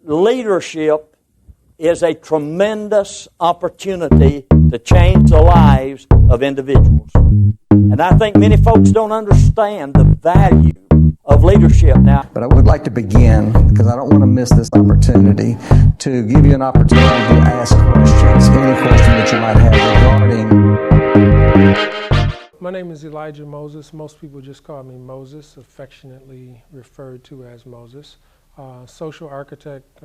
leadership is a tremendous opportunity to change the lives of individuals. And I think many folks don't understand the value of leadership now. But I would like to begin, because I don't want to miss this opportunity, to give you an opportunity to ask questions, any question that you might have regarding. My name is Elijah Moses. Most people just call me Moses, affectionately referred to as Moses. Social architect,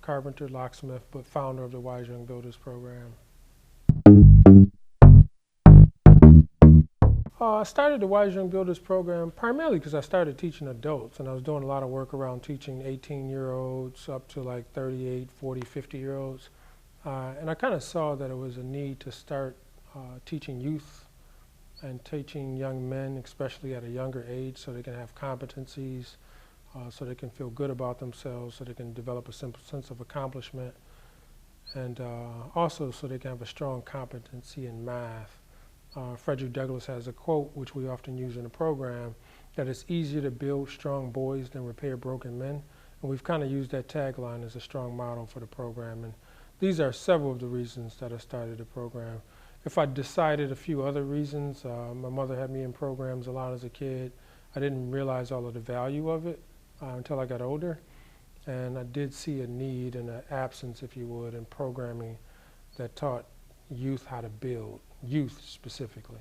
carpenter, locksmith, but founder of the Wise Young Builders Program. I started the Wise Young Builders Program primarily because I started teaching adults, and I was doing a lot of work around teaching 18-year-olds up to like 38, 40, 50-year-olds. And I kind of saw that it was a need to start teaching youth and teaching young men, especially at a younger age, so they can have competencies, so they can feel good about themselves, so they can develop a simple sense of accomplishment, and also so they can have a strong competency in math. Frederick Douglass has a quote, which we often use in the program, that it's easier to build strong boys than repair broken men. And we've kind of used that tagline as a strong model for the program. And these are several of the reasons that I started the program. If I decided a few other reasons, my mother had me in programs a lot as a kid. I didn't realize all of the value of it until I got older. And I did see a need and an absence, if you would, in programming that taught youth how to build, youth specifically.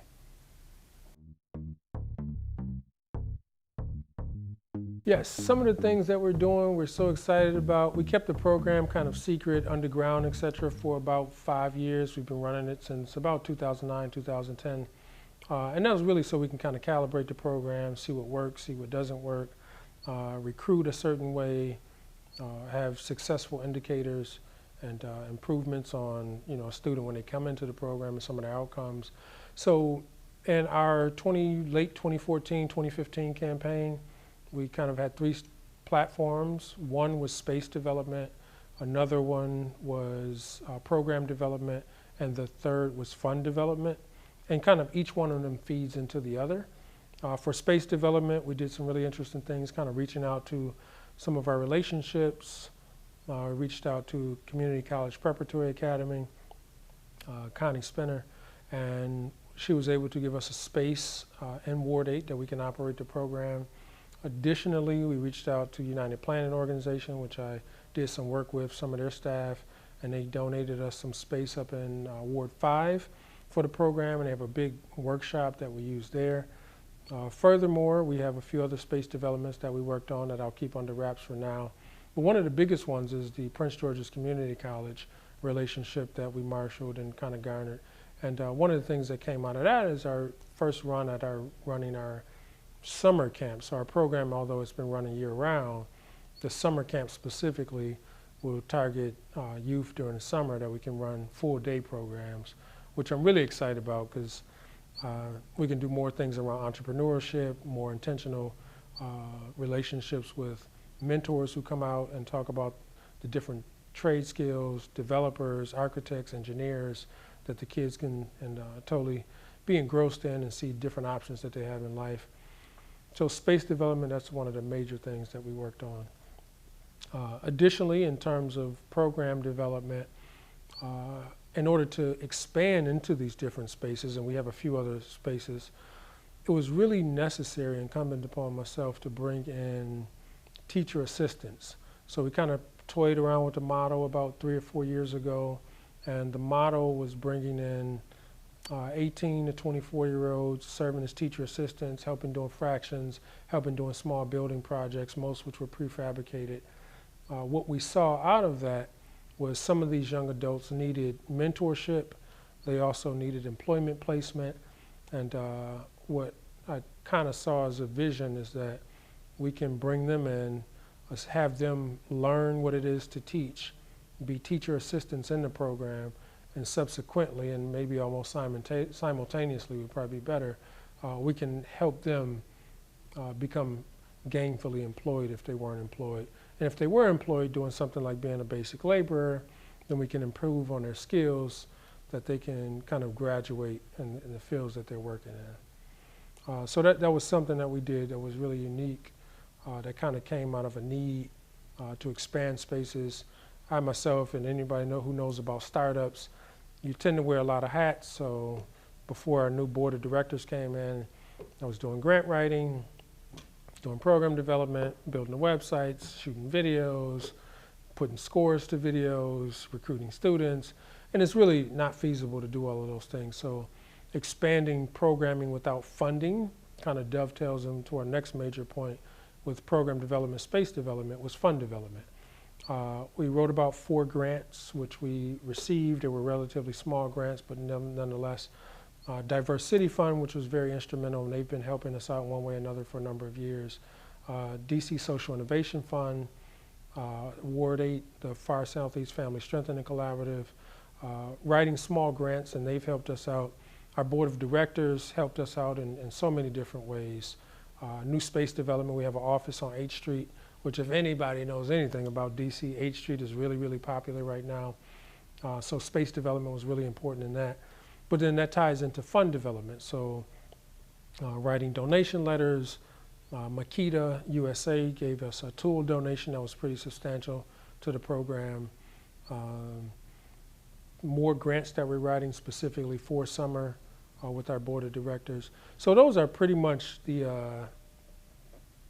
Yes, some of the things that we're doing, we're so excited about. We kept the program kind of secret, underground, etc. for about 5 years. We've been running it since about 2009, 2010. And that was really so we can kind of calibrate the program, see what works, see what doesn't work, recruit a certain way, have successful indicators and improvements on a student when they come into the program and some of their outcomes. So in our late 2014, 2015 campaign, we kind of had 3 platforms. One was space development, another one was program development, and the third was fund development. And kind of each one of them feeds into the other. For space development, we did some really interesting things, kind of reaching out to some of our relationships. Reached out to Community College Preparatory Academy, Connie Spinner, and she was able to give us a space in Ward 8 that we can operate the program. Additionally, we reached out to United Planning Organization, which I did some work with some of their staff, and they donated us some space up in Ward 5 for the program, and they have a big workshop that we use there. Furthermore, we have a few other space developments that we worked on that I'll keep under wraps for now. But one of the biggest ones is the Prince George's Community College relationship that we marshaled and kind of garnered. And one of the things that came out of that is our first run at running our summer camp. So our program, although it's been running year-round, the summer camp specifically will target youth during the summer that we can run full-day programs, which I'm really excited about because we can do more things around entrepreneurship, more intentional relationships with mentors who come out and talk about the different trade skills, developers, architects, engineers that the kids can totally be engrossed in and see different options that they have in life. So space development, that's one of the major things that we worked on. Additionally, in terms of program development, in order to expand into these different spaces, and we have a few other spaces, it was really necessary, incumbent upon myself, to bring in teacher assistants. So we kind of toyed around with the model about 3 or 4 years ago, and the model was bringing in 18 to 24-year-olds serving as teacher assistants, helping doing fractions, helping doing small building projects, most which were prefabricated. What we saw out of that was some of these young adults needed mentorship. They also needed employment placement. And what I kind of saw as a vision is that we can bring them in, have them learn what it is to teach, be teacher assistants in the program, and subsequently, and maybe almost simultaneously would probably be better, we can help them become gainfully employed if they weren't employed. And if they were employed doing something like being a basic laborer, then we can improve on their skills that they can kind of graduate in the fields that they're working in. So that was something that we did that was really unique, that kind of came out of a need to expand spaces. I myself and anybody who knows about startups, you tend to wear a lot of hats. So before our new board of directors came in, I was doing grant writing, doing program development, building the websites, shooting videos, putting scores to videos, recruiting students, and it's really not feasible to do all of those things. So expanding programming without funding kind of dovetails into our next major point with program development, space development, was fund development. We wrote about 4 grants, which we received. They were relatively small grants, but nonetheless. Diverse City Fund, which was very instrumental, and they've been helping us out one way or another for a number of years. DC Social Innovation Fund, Ward 8, the Far Southeast Family Strengthening Collaborative, writing small grants, and they've helped us out. Our board of directors helped us out in so many different ways. New space development, we have an office on H Street, which if anybody knows anything about DC, H Street is really, really popular right now. So space development was really important in that. But then that ties into fund development. So writing donation letters, Makita USA gave us a tool donation that was pretty substantial to the program. More grants that we're writing specifically for summer with our board of directors. So those are pretty much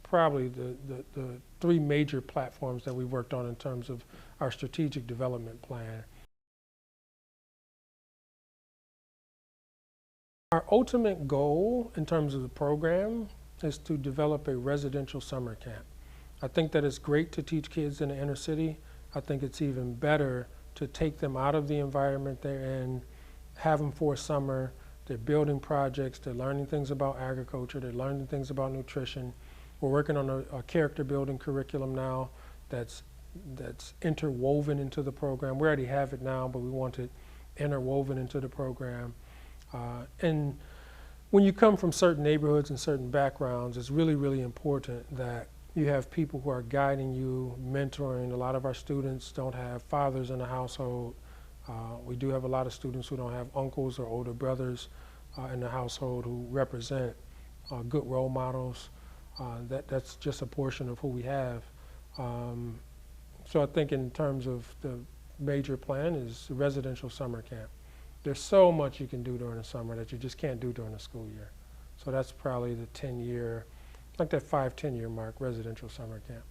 probably the 3 major platforms that we worked on in terms of our strategic development plan. Our ultimate goal in terms of the program is to develop a residential summer camp. I think that it's great to teach kids in the inner city. I think it's even better to take them out of the environment they're in, have them for a summer. They're building projects, they're learning things about agriculture, they're learning things about nutrition. We're working on a character building curriculum now that's interwoven into the program. We already have it now, but we want it interwoven into the program. And when you come from certain neighborhoods and certain backgrounds, it's really, really important that you have people who are guiding you, mentoring. A lot of our students don't have fathers in the household. We do have a lot of students who don't have uncles or older brothers in the household who represent good role models. That's just a portion of who we have. So I think in terms of the major plan is the residential summer camp. There's so much you can do during the summer that you just can't do during the school year. So that's probably the 10-year, like that 5-10 year mark, residential summer camp.